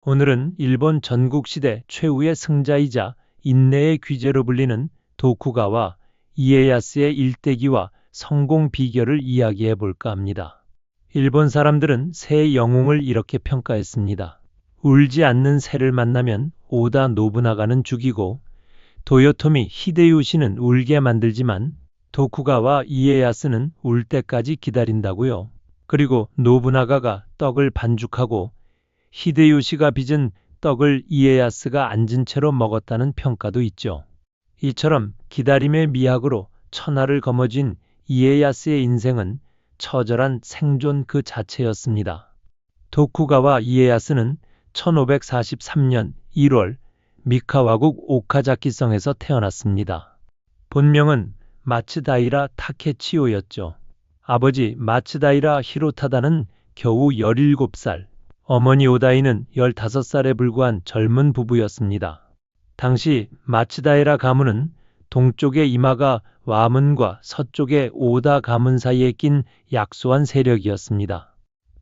오늘은 일본 전국시대 최후의 승자이자 인내의 귀재로 불리는 도쿠가와 이에야스의 일대기와 성공 비결을 이야기해 볼까 합니다. 일본 사람들은 새의 영웅을 이렇게 평가했습니다. 울지 않는 새를 만나면 오다 노부나가는 죽이고 도요토미 히데요시는 울게 만들지만 도쿠가와 이에야스는 울 때까지 기다린다고요. 그리고 노부나가가 떡을 반죽하고 히데요시가 빚은 떡을 이에야스가 앉은 채로 먹었다는 평가도 있죠. 이처럼 기다림의 미학으로 천하를 거머쥔 이에야스의 인생은 처절한 생존 그 자체였습니다. 도쿠가와 이에야스는 1543년 1월 미카와국 오카자키성에서 태어났습니다. 본명은 마츠다이라 타케치오였죠. 아버지 마츠다이라 히로타다는 겨우 17살, 어머니 오다이는 15살에 불과한 젊은 부부였습니다. 당시 마츠다이라 가문은 동쪽의 이마가 와문과 서쪽의 오다 가문 사이에 낀 약소한 세력이었습니다.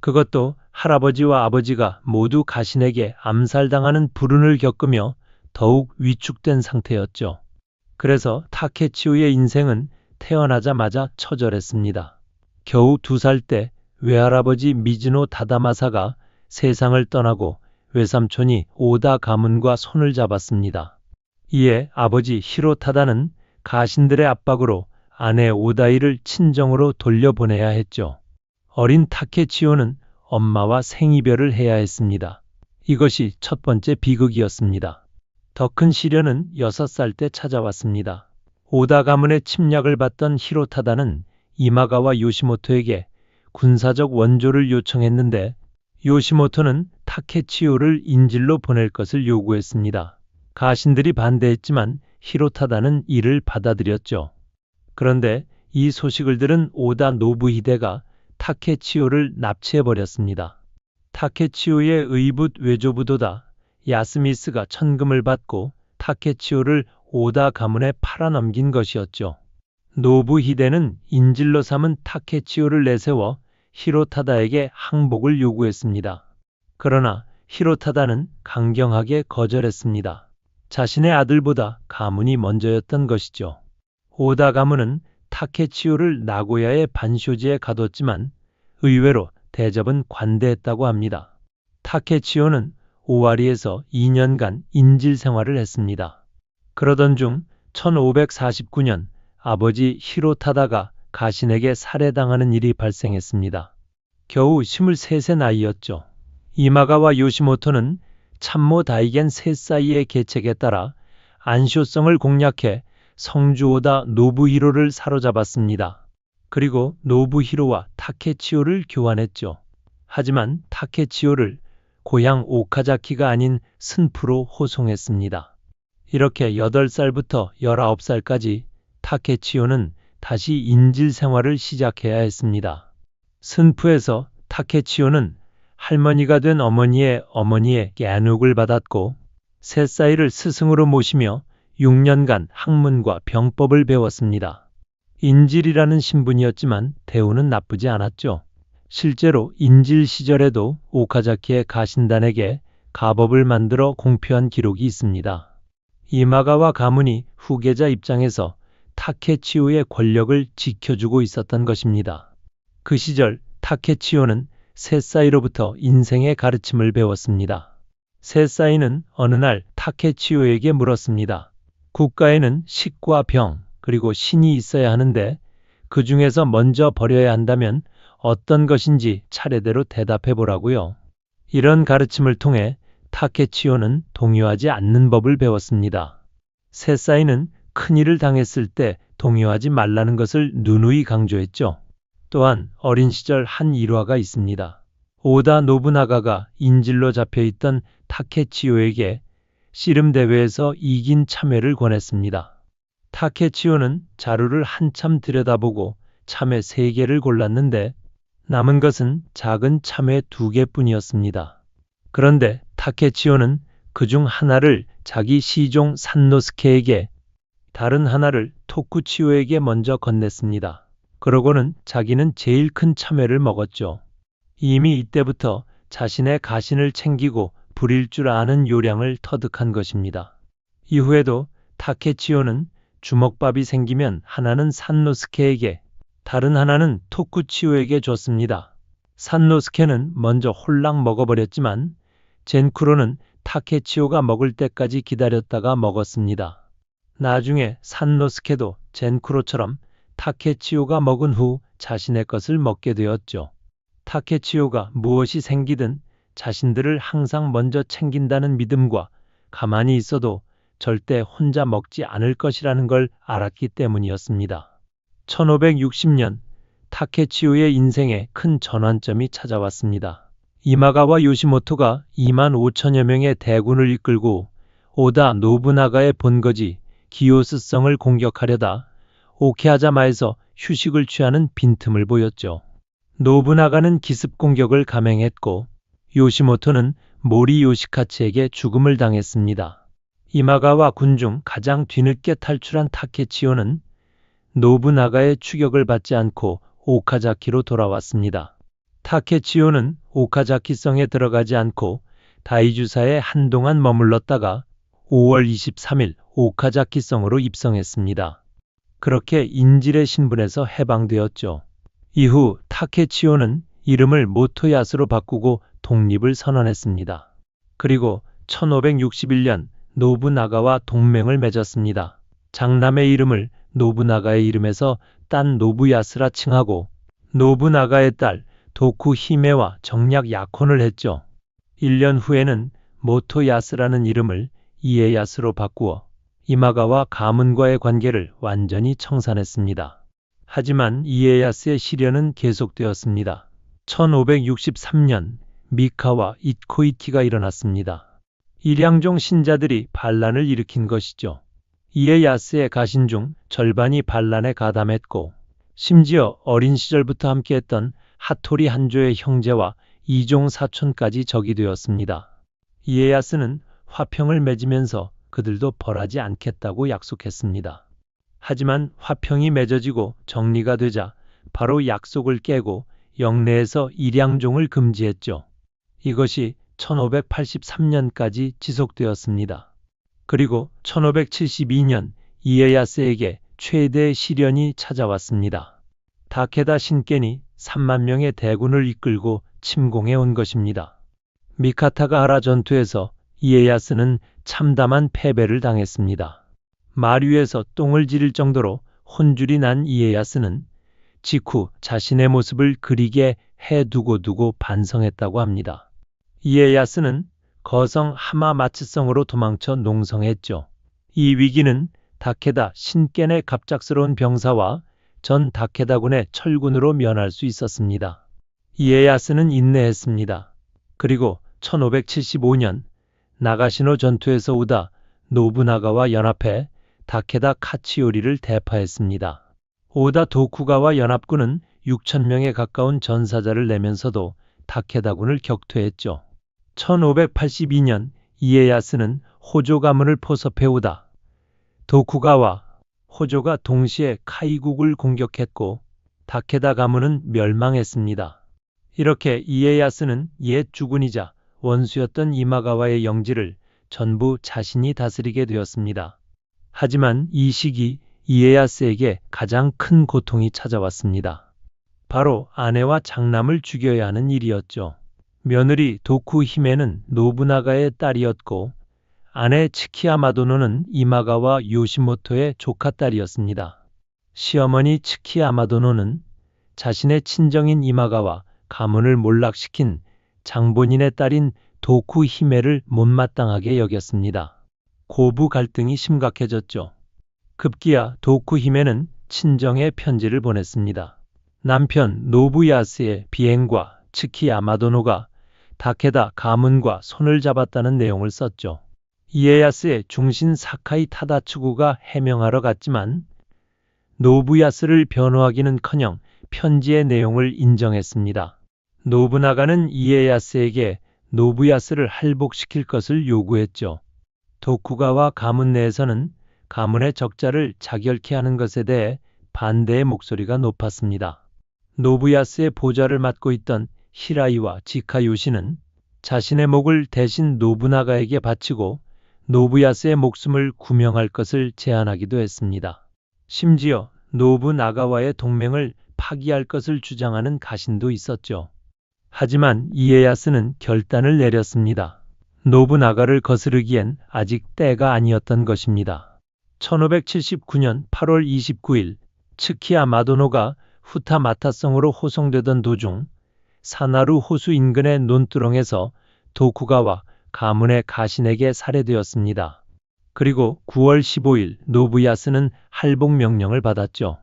그것도 할아버지와 아버지가 모두 가신에게 암살당하는 불운을 겪으며 더욱 위축된 상태였죠. 그래서 타케치오의 인생은 태어나자마자 처절했습니다. 겨우 2살 때 외할아버지 미즈노 다다마사가 세상을 떠나고 외삼촌이 오다 가문과 손을 잡았습니다. 이에 아버지 히로타다는 가신들의 압박으로 아내 오다이를 친정으로 돌려보내야 했죠. 어린 타케치오는 엄마와 생이별을 해야 했습니다. 이것이 첫 번째 비극이었습니다. 더 큰 시련은 6살 때 찾아왔습니다. 오다 가문의 침략을 받던 히로타다는 이마가와 요시모토에게 군사적 원조를 요청했는데 요시모토는 타케치오를 인질로 보낼 것을 요구했습니다. 가신들이 반대했지만 히로타다는 이를 받아들였죠. 그런데 이 소식을 들은 오다 노부히데가 타케치오를 납치해버렸습니다. 타케치오의 의붓 외조부도다 야스미스가 천금을 받고 타케치오를 오다 가문에 팔아넘긴 것이었죠. 노부히데는 인질로 삼은 타케치오를 내세워 히로타다에게 항복을 요구했습니다. 그러나 히로타다는 강경하게 거절했습니다. 자신의 아들보다 가문이 먼저였던 것이죠. 오다 가문은 타케치오를 나고야의 반쇼지에 가뒀지만 의외로 대접은 관대했다고 합니다. 타케치오는 오와리에서 2년간 인질 생활을 했습니다. 그러던 중 1549년 아버지 히로타다가 가신에게 살해당하는 일이 발생했습니다. 겨우 23세 나이였죠. 이마가와 요시모토는 참모 다이겐 세사이의 계책에 따라 안쇼성을 공략해 성주오다 노부히로를 사로잡았습니다. 그리고 노부히로와 타케치오를 교환했죠. 하지만 타케치오를 고향 오카자키가 아닌 스ን프로 호송했습니다. 이렇게 8살부터 19살까지 타케치오는 다시 인질 생활을 시작해야 했습니다. 스ን프에서 타케치오는 할머니가 된 어머니의 갸눅을 받았고 세사이를 스승으로 모시며 6년간 학문과 병법을 배웠습니다. 인질이라는 신분이었지만 대우는 나쁘지 않았죠. 실제로 인질 시절에도 오카자키의 가신단에게 가법을 만들어 공표한 기록이 있습니다. 이마가와 가문이 후계자 입장에서 타케치오의 권력을 지켜주고 있었던 것입니다. 그 시절 타케치오는 세사이로부터 인생의 가르침을 배웠습니다. 세사이는 어느 날 타케치오에게 물었습니다. 국가에는 식과 병, 그리고 신이 있어야 하는데 그 중에서 먼저 버려야 한다면 어떤 것인지 차례대로 대답해 보라고요. 이런 가르침을 통해 타케치오는 동요하지 않는 법을 배웠습니다. 세사이는 큰일을 당했을 때 동요하지 말라는 것을 누누이 강조했죠. 또한 어린 시절 한 일화가 있습니다. 오다 노부나가가 인질로 잡혀있던 타케치오에게 씨름 대회에서 이긴 참외를 권했습니다. 타케치오는 자루를 한참 들여다보고 참외 3개를 골랐는데 남은 것은 작은 참외 2개뿐이었습니다. 그런데 타케치오는 그중 하나를 자기 시종 산노스케에게, 다른 하나를 토쿠치오에게 먼저 건넸습니다. 그러고는 자기는 제일 큰 참외를 먹었죠. 이미 이때부터 자신의 가신을 챙기고 부릴 줄 아는 요량을 터득한 것입니다. 이후에도 타케치오는 주먹밥이 생기면 하나는 산노스케에게, 다른 하나는 토쿠치오에게 줬습니다. 산노스케는 먼저 홀랑 먹어버렸지만 젠쿠로는 타케치오가 먹을 때까지 기다렸다가 먹었습니다. 나중에 산노스케도 젠쿠로처럼 타케치오가 먹은 후 자신의 것을 먹게 되었죠. 타케치오가 무엇이 생기든 자신들을 항상 먼저 챙긴다는 믿음과 가만히 있어도 절대 혼자 먹지 않을 것이라는 걸 알았기 때문이었습니다. 1560년 타케치오의 인생에 큰 전환점이 찾아왔습니다. 이마가와 요시모토가 2만 5천여 명의 대군을 이끌고 오다 노부나가의 본거지 기요스성을 공격하려다 오케하자마에서 휴식을 취하는 빈틈을 보였죠. 노부나가는 기습 공격을 감행했고 요시모토는 모리 요시카츠에게 죽음을 당했습니다. 이마가와 군 중 가장 뒤늦게 탈출한 타케치오는 노부나가의 추격을 받지 않고 오카자키로 돌아왔습니다. 타케치오는 오카자키성에 들어가지 않고 다이주사에 한동안 머물렀다가 5월 23일 오카자키성으로 입성했습니다. 그렇게 인질의 신분에서 해방되었죠. 이후 타케치오는 이름을 모토야스로 바꾸고 독립을 선언했습니다. 그리고 1561년 노부나가와 동맹을 맺었습니다. 장남의 이름을 노부나가의 이름에서 딴 노부야스라 칭하고 노부나가의 딸 도쿠히메와 정략 약혼을 했죠. 1년 후에는 모토야스라는 이름을 이에야스로 바꾸어 이마가와 가문과의 관계를 완전히 청산했습니다. 하지만 이에야스의 시련은 계속되었습니다. 1563년 미카와 이코이키가 일어났습니다. 일양종 신자들이 반란을 일으킨 것이죠. 이에야스의 가신 중 절반이 반란에 가담했고 심지어 어린 시절부터 함께했던 하토리 한조의 형제와 이종 사촌까지 적이 되었습니다. 이에야스는 화평을 맺으면서 그들도 벌하지 않겠다고 약속했습니다. 하지만 화평이 맺어지고 정리가 되자 바로 약속을 깨고 영내에서 일양종을 금지했죠. 이것이 1583년까지 지속되었습니다. 그리고 1572년 이에야스에게 최대의 시련이 찾아왔습니다. 다케다 신겐이 3만 명의 대군을 이끌고 침공해 온 것입니다. 미카타가하라 전투에서 이에야스는 참담한 패배를 당했습니다. 말 위에서 똥을 지릴 정도로 혼쭐이 난 이에야스는 직후 자신의 모습을 그리게 해두고 반성했다고 합니다. 이에야스는 거성 하마마츠성으로 도망쳐 농성했죠. 이 위기는 다케다 신겐의 갑작스러운 병사와 전 다케다군의 철군으로 면할 수 있었습니다. 이에야스는 인내했습니다. 그리고 1575년 나가시노 전투에서 오다 노부나가와 연합해 다케다 카치요리를 대파했습니다. 오다 도쿠가와 연합군은 6,000명에 가까운 전사자를 내면서도 다케다군을 격퇴했죠. 1582년 이에야스는 호조 가문을 포섭해 오다 도쿠가와 호조가 동시에 카이국을 공격했고 다케다 가문은 멸망했습니다. 이렇게 이에야스는 옛 주군이자 원수였던 이마가와의 영지를 전부 자신이 다스리게 되었습니다. 하지만 이 시기 이에야스에게 가장 큰 고통이 찾아왔습니다. 바로 아내와 장남을 죽여야 하는 일이었죠. 며느리 도쿠히메는 노부나가의 딸이었고 아내 츠키야마도노는 이마가와 요시모토의 조카딸이었습니다. 시어머니 츠키야마도노는 자신의 친정인 이마가와 가문을 몰락시킨 장본인의 딸인 도쿠히메를 못마땅하게 여겼습니다. 고부 갈등이 심각해졌죠. 급기야 도쿠히메는 친정에 편지를 보냈습니다. 남편 노부야스의 비행과 츠키야마도노가 다케다 가문과 손을 잡았다는 내용을 썼죠. 이에야스의 중신 사카이 타다츠구가 해명하러 갔지만 노부야스를 변호하기는커녕 편지의 내용을 인정했습니다. 노부나가는 이에야스에게 노부야스를 할복시킬 것을 요구했죠. 도쿠가와 가문 내에서는 가문의 적자를 자결케 하는 것에 대해 반대의 목소리가 높았습니다. 노부야스의 보좌를 맡고 있던 히라이와 지카요시는 자신의 목을 대신 노부나가에게 바치고 노부야스의 목숨을 구명할 것을 제안하기도 했습니다. 심지어 노부나가와의 동맹을 파기할 것을 주장하는 가신도 있었죠. 하지만 이에야스는 결단을 내렸습니다. 노부나가를 거스르기엔 아직 때가 아니었던 것입니다. 1579년 8월 29일 츠키야 마도노가 후타마타성으로 호송되던 도중 사나루 호수 인근의 논두렁에서 도쿠가와 가문의 가신에게 살해되었습니다. 그리고 9월 15일 노부야스는 할복 명령을 받았죠.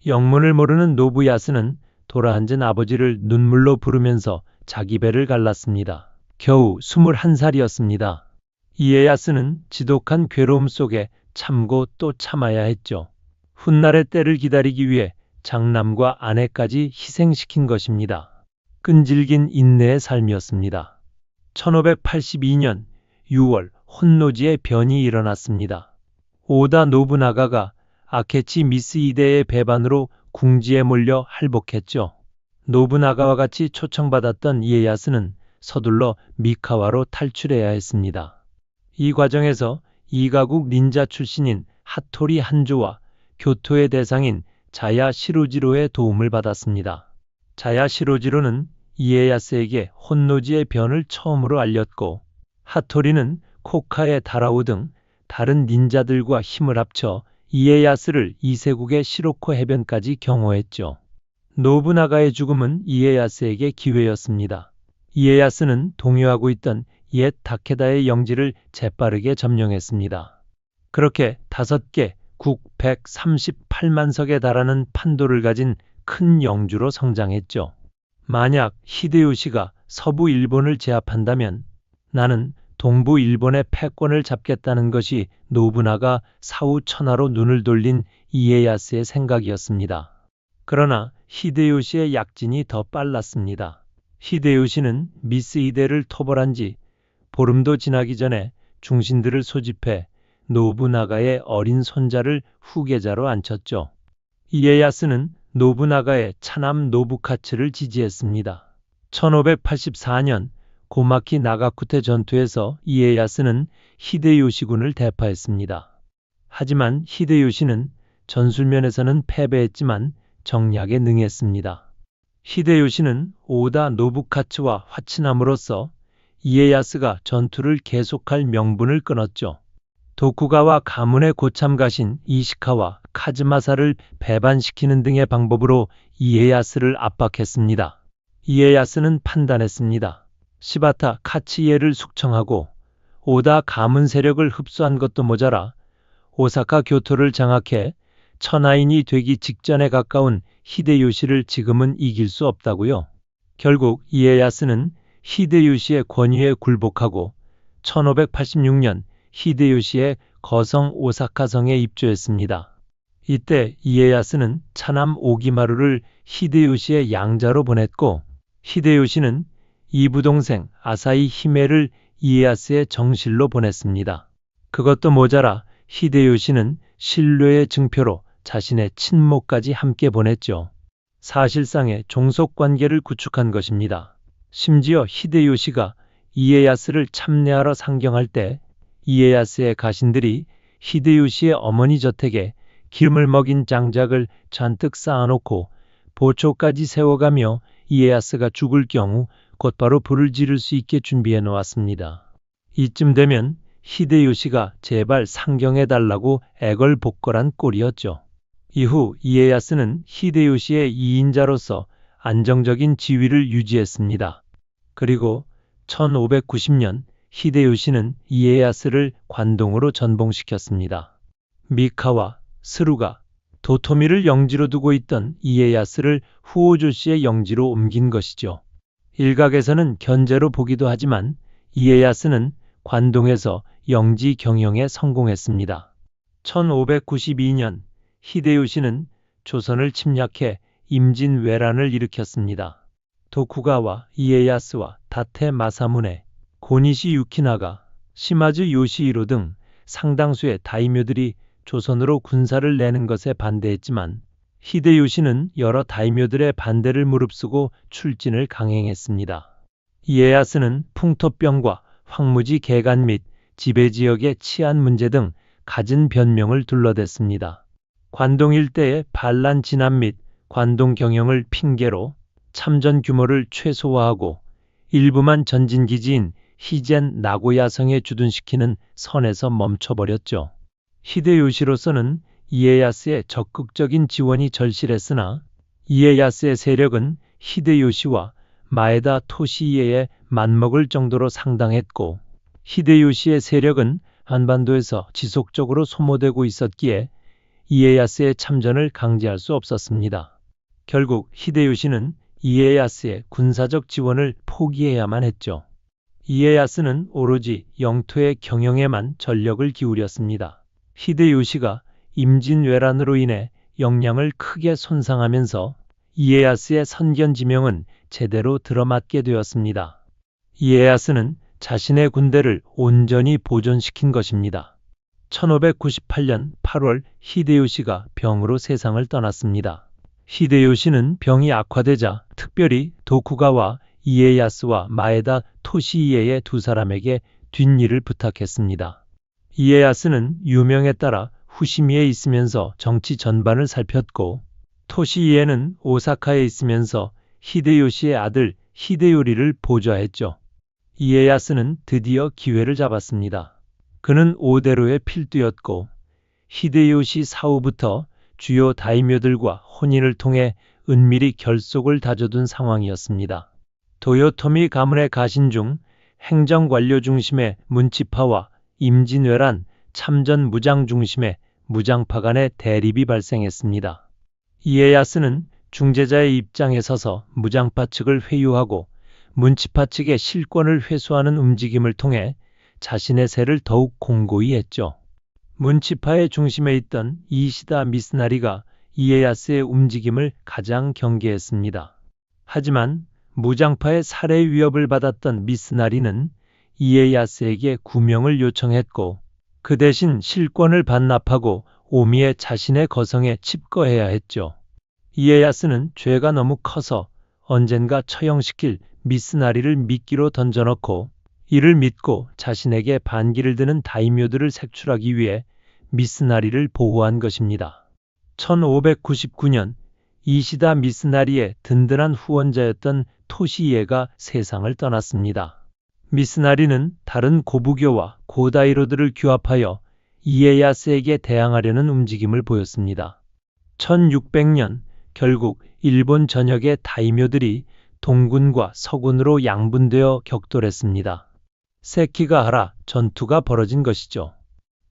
영문을 모르는 노부야스는 돌아앉은 아버지를 눈물로 부르면서 자기 배를 갈랐습니다. 겨우 21살이었습니다. 이에야스는 지독한 괴로움 속에 참고 또 참아야 했죠. 훗날의 때를 기다리기 위해 장남과 아내까지 희생시킨 것입니다. 끈질긴 인내의 삶이었습니다. 1582년 6월 혼노지의 변이 일어났습니다. 오다 노부나가가 아케치 미스히데의 배반으로 궁지에 몰려 할복했죠. 노부나가와 같이 초청받았던 이에야스는 서둘러 미카와로 탈출해야 했습니다. 이 과정에서 이가국 닌자 출신인 하토리 한조와 교토의 대상인 자야 시로지로의 도움을 받았습니다. 자야 시로지로는 이에야스에게 혼노지의 변을 처음으로 알렸고 하토리는 코카의 다라오 등 다른 닌자들과 힘을 합쳐 이에야스를 이세국의 시로코 해변까지 경호했죠. 노부나가의 죽음은 이에야스에게 기회였습니다. 이에야스는 동요하고 있던 옛 다케다의 영지를 재빠르게 점령했습니다. 그렇게 5개 국 138만 석에 달하는 판도를 가진 큰 영주로 성장했죠. 만약 히데요시가 서부 일본을 제압한다면 나는 동부 일본의 패권을 잡겠다는 것이 노부나가 사후 천하로 눈을 돌린 이에야스의 생각이었습니다. 그러나 히데요시의 약진이 더 빨랐습니다. 히데요시는 미스히데를 토벌한 지 보름도 지나기 전에 중신들을 소집해 노부나가의 어린 손자를 후계자로 앉혔죠. 이에야스는 노부나가의 차남 노부카츠를 지지했습니다. 1584년 고마키 나가쿠테 전투에서 이에야스는 히데요시군을 대파했습니다. 하지만 히데요시는 전술면에서는 패배했지만 정략에 능했습니다. 히데요시는 오다 노부카츠와 화친함으로써 이에야스가 전투를 계속할 명분을 끊었죠. 도쿠가와 가문의 고참가신 이시카와 카즈마사를 배반시키는 등의 방법으로 이에야스를 압박했습니다. 이에야스는 판단했습니다. 시바타 카치예를 숙청하고 오다 가문 세력을 흡수한 것도 모자라 오사카 교토를 장악해 천하인이 되기 직전에 가까운 히데요시를 지금은 이길 수 없다고요. 결국 이에야스는 히데요시의 권위에 굴복하고 1586년 히데요시의 거성 오사카성에 입주했습니다. 이때 이에야스는 차남 오기마루를 히데요시의 양자로 보냈고 히데요시는 이부동생 아사히 히메를 이에야스의 정실로 보냈습니다. 그것도 모자라 히데요시는 신뢰의 증표로 자신의 친모까지 함께 보냈죠. 사실상의 종속관계를 구축한 것입니다. 심지어 히데요시가 이에야스를 참례하러 상경할 때 이에야스의 가신들이 히데요시의 어머니 저택에 기름을 먹인 장작을 잔뜩 쌓아놓고 보초까지 세워가며 이에야스가 죽을 경우 곧바로 불을 지를 수 있게 준비해 놓았습니다. 이쯤 되면 히데요시가 제발 상경해달라고 애걸복걸한 꼴이었죠. 이후 이에야스는 히데요시의 2인자로서 안정적인 지위를 유지했습니다. 그리고 1590년 히데요시는 이에야스를 관동으로 전봉시켰습니다. 미카와 스루가 도토미를 영지로 두고 있던 이에야스를 후오조시의 영지로 옮긴 것이죠. 일각에서는 견제로 보기도 하지만 이에야스는 관동에서 영지 경영에 성공했습니다. 1592년 히데요시는 조선을 침략해 임진왜란을 일으켰습니다. 도쿠가와 이에야스와 다테 마사무네, 고니시 유키나가, 시마즈 요시히로 등 상당수의 다이묘들이 조선으로 군사를 내는 것에 반대했지만 히데요시는 여러 다이묘들의 반대를 무릅쓰고 출진을 강행했습니다. 이에야스는 풍토병과 황무지 개간 및 지배지역의 치안 문제 등 갖은 변명을 둘러댔습니다. 관동 일대의 반란 진압 및 관동 경영을 핑계로 참전 규모를 최소화하고 일부만 전진기지인 히젠 나고야성에 주둔시키는 선에서 멈춰버렸죠. 히데요시로서는 이에야스의 적극적인 지원이 절실했으나 이에야스의 세력은 히데요시와 마에다 토시이에에 맞먹을 정도로 상당했고 히데요시의 세력은 한반도에서 지속적으로 소모되고 있었기에 이에야스의 참전을 강제할 수 없었습니다. 결국 히데요시는 이에야스의 군사적 지원을 포기해야만 했죠. 이에야스는 오로지 영토의 경영에만 전력을 기울였습니다. 히데요시가 임진왜란으로 인해 역량을 크게 손상하면서 이에야스의 선견지명은 제대로 들어맞게 되었습니다. 이에야스는 자신의 군대를 온전히 보존시킨 것입니다. 1598년 8월 히데요시가 병으로 세상을 떠났습니다. 히데요시는 병이 악화되자 특별히 도쿠가와 이에야스와 마에다 토시이에의 두 사람에게 뒷일을 부탁했습니다. 이에야스는 유명에 따라 후시미에 있으면서 정치 전반을 살폈고 토시이에는 오사카에 있으면서 히데요시의 아들 히데요리를 보좌했죠. 이에야스는 드디어 기회를 잡았습니다. 그는 오대로의 필두였고 히데요시 사후부터 주요 다이묘들과 혼인을 통해 은밀히 결속을 다져둔 상황이었습니다. 도요토미 가문의 가신 중 행정관료 중심의 문치파와 임진왜란 참전 무장 중심의 무장파 간의 대립이 발생했습니다. 이에야스는 중재자의 입장에 서서 무장파 측을 회유하고 문치파 측의 실권을 회수하는 움직임을 통해 자신의 세를 더욱 공고히 했죠. 문치파의 중심에 있던 이시다 미스나리가 이에야스의 움직임을 가장 경계했습니다. 하지만 무장파의 살해 위협을 받았던 미스나리는 이에야스에게 구명을 요청했고 그 대신 실권을 반납하고 오미에 자신의 거성에 칩거해야 했죠. 이에야스는 죄가 너무 커서 언젠가 처형시킬 미스나리를 미끼로 던져넣고 이를 믿고 자신에게 반기를 드는 다이묘들을 색출하기 위해 미스나리를 보호한 것입니다. 1599년 이시다 미스나리의 든든한 후원자였던 토시이에가 세상을 떠났습니다. 미스나리는 다른 고부교와 고다이로들을 규합하여 이에야스에게 대항하려는 움직임을 보였습니다. 1600년 결국 일본 전역의 다이묘들이 동군과 서군으로 양분되어 격돌했습니다. 세키가하라 전투가 벌어진 것이죠.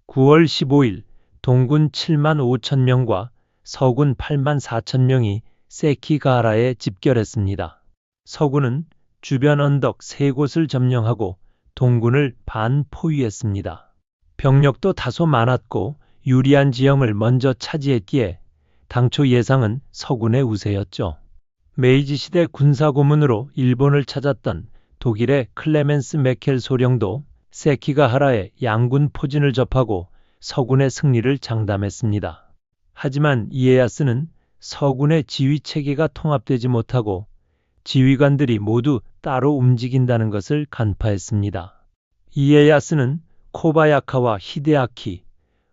9월 15일 동군 7만 5천 명과 서군 8만 4천 명이 세키가하라에 집결했습니다. 서군은 주변 언덕 3곳을 점령하고 동군을 반포위했습니다. 병력도 다소 많았고 유리한 지형을 먼저 차지했기에 당초 예상은 서군의 우세였죠. 메이지 시대 군사고문으로 일본을 찾았던 독일의 클레멘스 메켈 소령도 세키가하라의 양군 포진을 접하고 서군의 승리를 장담했습니다. 하지만 이에야스는 서군의 지휘체계가 통합되지 못하고 지휘관들이 모두 따로 움직인다는 것을 간파했습니다. 이에야스는 코바야카와 히데아키,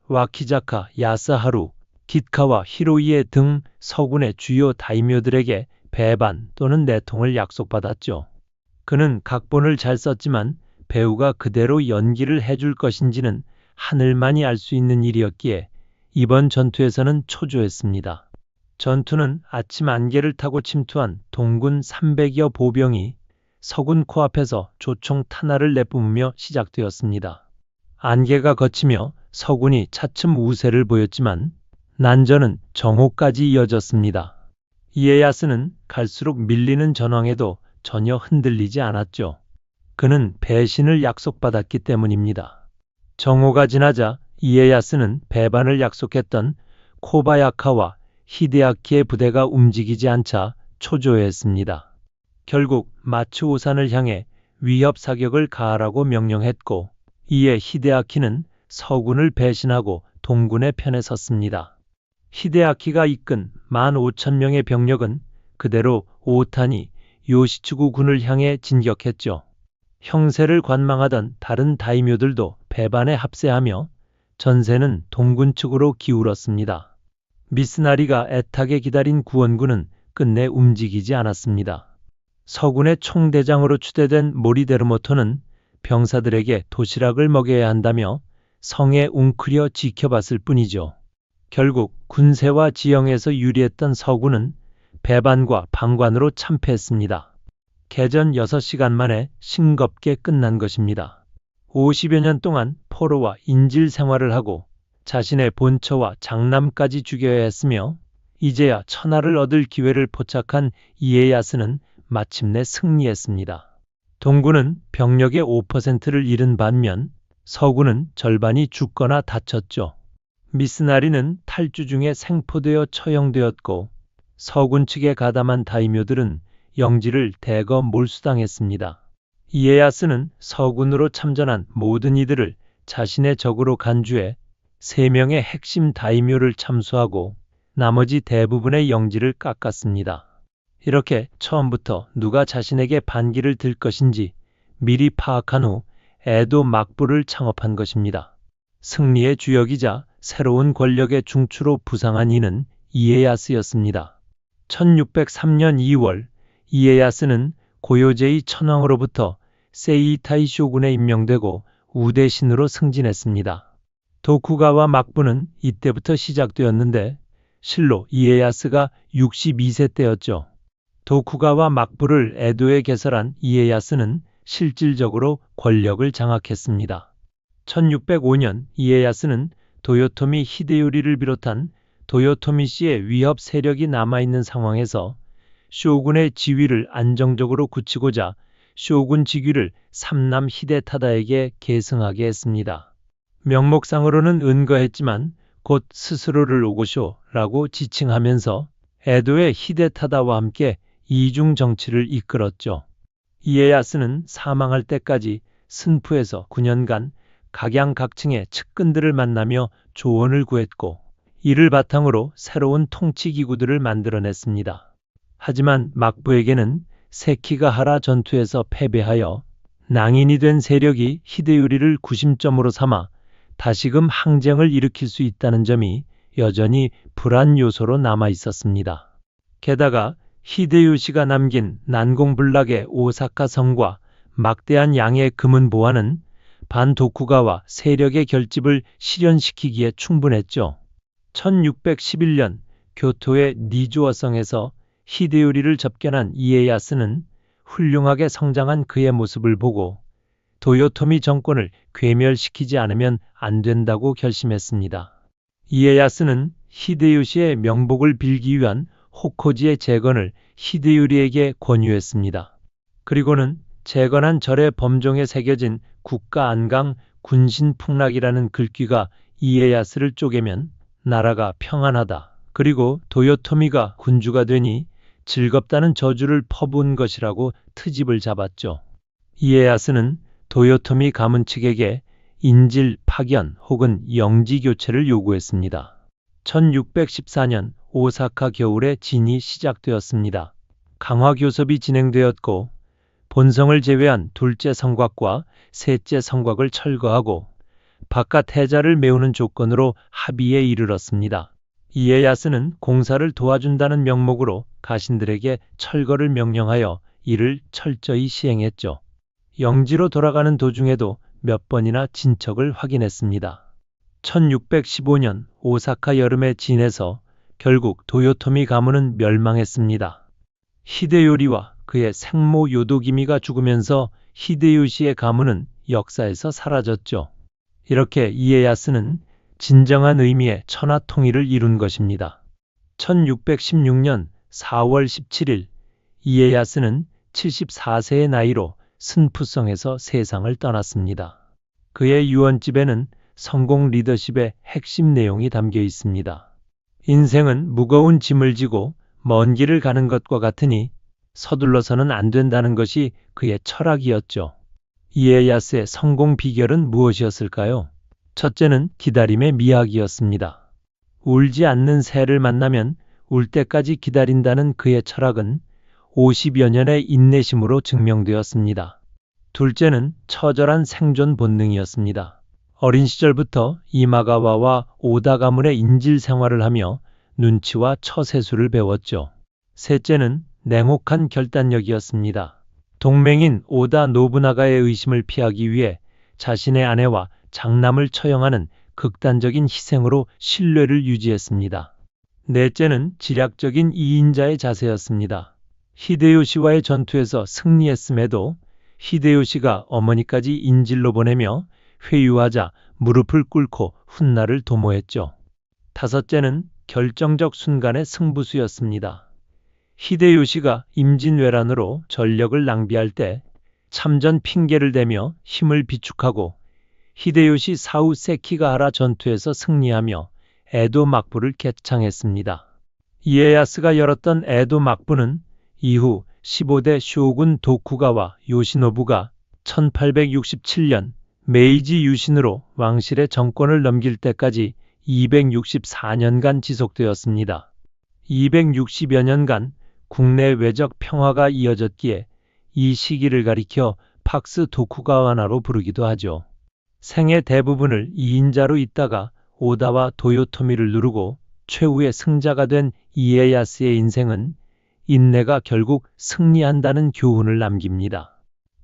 와키자카, 야스하루, 기카와 히로이에 등 서군의 주요 다이묘들에게 배반 또는 내통을 약속받았죠. 그는 각본을 잘 썼지만 배우가 그대로 연기를 해줄 것인지는 하늘만이 알 수 있는 일이었기에 이번 전투에서는 초조했습니다. 전투는 아침 안개를 타고 침투한 동군 300여 보병이 서군 코앞에서 조총 탄화를 내뿜으며 시작되었습니다. 안개가 걷히며 서군이 차츰 우세를 보였지만 난전은 정오까지 이어졌습니다. 이에야스는 갈수록 밀리는 전황에도 전혀 흔들리지 않았죠. 그는 배신을 약속받았기 때문입니다. 정오가 지나자 이에야스는 배반을 약속했던 코바야카와 히데아키의 부대가 움직이지 않자 초조해했습니다. 결국 마츠오산을 향해 위협 사격을 가하라고 명령했고 이에 히데아키는 서군을 배신하고 동군의 편에 섰습니다. 히데아키가 이끈 15,000명의 병력은 그대로 오타니 요시츠구 군을 향해 진격했죠. 형세를 관망하던 다른 다이묘들도 배반에 합세하며 전세는 동군 측으로 기울었습니다. 미스나리가 애타게 기다린 구원군은 끝내 움직이지 않았습니다. 서군의 총대장으로 추대된 모리데르모토는 병사들에게 도시락을 먹여야 한다며 성에 웅크려 지켜봤을 뿐이죠. 결국 군세와 지형에서 유리했던 서군은 배반과 방관으로 참패했습니다. 개전 6시간 만에 싱겁게 끝난 것입니다. 50여 년 동안 포로와 인질 생활을 하고 자신의 본처와 장남까지 죽여야 했으며 이제야 천하를 얻을 기회를 포착한 이에야스는 마침내 승리했습니다. 동군은 병력의 5%를 잃은 반면 서군은 절반이 죽거나 다쳤죠. 미스나리는 탈주 중에 생포되어 처형되었고 서군 측에 가담한 다이묘들은 영지를 대거 몰수당했습니다. 이에야스는 서군으로 참전한 모든 이들을 자신의 적으로 간주해 3명의 핵심 다이묘를 참수하고 나머지 대부분의 영지를 깎았습니다. 이렇게 처음부터 누가 자신에게 반기를 들 것인지 미리 파악한 후 에도 막부를 창업한 것입니다. 승리의 주역이자 새로운 권력의 중추로 부상한 이는 이에야스였습니다. 1603년 2월 이에야스는 고요제이 천황으로부터 세이타이 쇼군에 임명되고 우대신으로 승진했습니다. 도쿠가와 막부는 이때부터 시작되었는데 실로 이에야스가 62세 때였죠. 도쿠가와 막부를 에도에 개설한 이에야스는 실질적으로 권력을 장악했습니다. 1605년 이에야스는 도요토미 히데요리를 비롯한 도요토미씨의 위협 세력이 남아있는 상황에서 쇼군의 지위를 안정적으로 굳히고자 쇼군 직위를 삼남 히데타다에게 계승하게 했습니다. 명목상으로는 은거했지만 곧 스스로를 오고쇼라고 지칭하면서 에도의 히데타다와 함께 이중 정치를 이끌었죠. 이에야스는 사망할 때까지 승푸에서 9년간 각양각층의 측근들을 만나며 조언을 구했고 이를 바탕으로 새로운 통치기구들을 만들어냈습니다. 하지만 막부에게는 세키가하라 전투에서 패배하여 낭인이 된 세력이 히데요리를 구심점으로 삼아 다시금 항쟁을 일으킬 수 있다는 점이 여전히 불안 요소로 남아 있었습니다. 게다가 히데요시가 남긴 난공불락의 오사카 성과 막대한 양의 금은 보화는 반도쿠가와 세력의 결집을 실현시키기에 충분했죠. 1611년 교토의 니조어성에서 히데요리를 접견한 이에야스는 훌륭하게 성장한 그의 모습을 보고 도요토미 정권을 괴멸시키지 않으면 안 된다고 결심했습니다. 이에야스는 히데요시의 명복을 빌기 위한 호코지의 재건을 히데요리에게 권유했습니다. 그리고는 재건한 절의 범종에 새겨진 국가안강 군신풍락이라는 글귀가 이에야스를 쪼개면 나라가 평안하다. 그리고 도요토미가 군주가 되니 즐겁다는 저주를 퍼부은 것이라고 트집을 잡았죠. 이에야스는 도요토미 가문 측에게 인질 파견 혹은 영지 교체를 요구했습니다. 1614년 오사카 겨울에 진이 시작되었습니다. 강화 교섭이 진행되었고 본성을 제외한 둘째 성곽과 셋째 성곽을 철거하고 바깥 해자를 메우는 조건으로 합의에 이르렀습니다. 이에야스는 공사를 도와준다는 명목으로 가신들에게 철거를 명령하여 이를 철저히 시행했죠. 영지로 돌아가는 도중에도 몇 번이나 진척을 확인했습니다. 1615년 오사카 여름의 진에서 결국 도요토미 가문은 멸망했습니다. 히데요리와 그의 생모 요도기미가 죽으면서 히데요시의 가문은 역사에서 사라졌죠. 이렇게 이에야스는 진정한 의미의 천하 통일을 이룬 것입니다. 1616년 4월 17일 이에야스는 74세의 나이로 승푸성에서 세상을 떠났습니다. 그의 유언집에는 성공 리더십의 핵심 내용이 담겨 있습니다. 인생은 무거운 짐을 지고 먼 길을 가는 것과 같으니 서둘러서는 안 된다는 것이 그의 철학이었죠. 이에야스의 성공 비결은 무엇이었을까요? 첫째는 기다림의 미학이었습니다. 울지 않는 새를 만나면 울 때까지 기다린다는 그의 철학은 50여 년의 인내심으로 증명되었습니다. 둘째는 처절한 생존 본능이었습니다. 어린 시절부터 이마가와와 오다 가문의 인질 생활을 하며 눈치와 처세술을 배웠죠. 셋째는 냉혹한 결단력이었습니다. 동맹인 오다 노부나가의 의심을 피하기 위해 자신의 아내와 장남을 처형하는 극단적인 희생으로 신뢰를 유지했습니다. 넷째는 지략적인 이인자의 자세였습니다. 히데요시와의 전투에서 승리했음에도 히데요시가 어머니까지 인질로 보내며 회유하자 무릎을 꿇고 훗날을 도모했죠. 다섯째는 결정적 순간의 승부수였습니다. 히데요시가 임진왜란으로 전력을 낭비할 때 참전 핑계를 대며 힘을 비축하고 히데요시 사후 세키가하라 전투에서 승리하며 에도 막부를 개창했습니다. 이에야스가 열었던 에도 막부는 이후 15대 쇼군 도쿠가와 요시노부가 1867년 메이지 유신으로 왕실의 정권을 넘길 때까지 264년간 지속되었습니다. 260여 년간 국내 외적 평화가 이어졌기에 이 시기를 가리켜 팍스 도쿠가와나로 부르기도 하죠. 생의 대부분을 2인자로 있다가 오다와 도요토미를 누르고 최후의 승자가 된 이에야스의 인생은 인내가 결국 승리한다는 교훈을 남깁니다.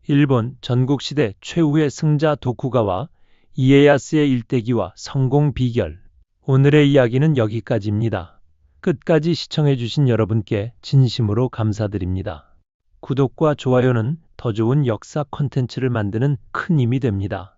일본 전국시대 최후의 승자 도쿠가와 이에야스의 일대기와 성공 비결. 오늘의 이야기는 여기까지입니다. 끝까지 시청해주신 여러분께 진심으로 감사드립니다. 구독과 좋아요는 더 좋은 역사 콘텐츠를 만드는 큰 힘이 됩니다.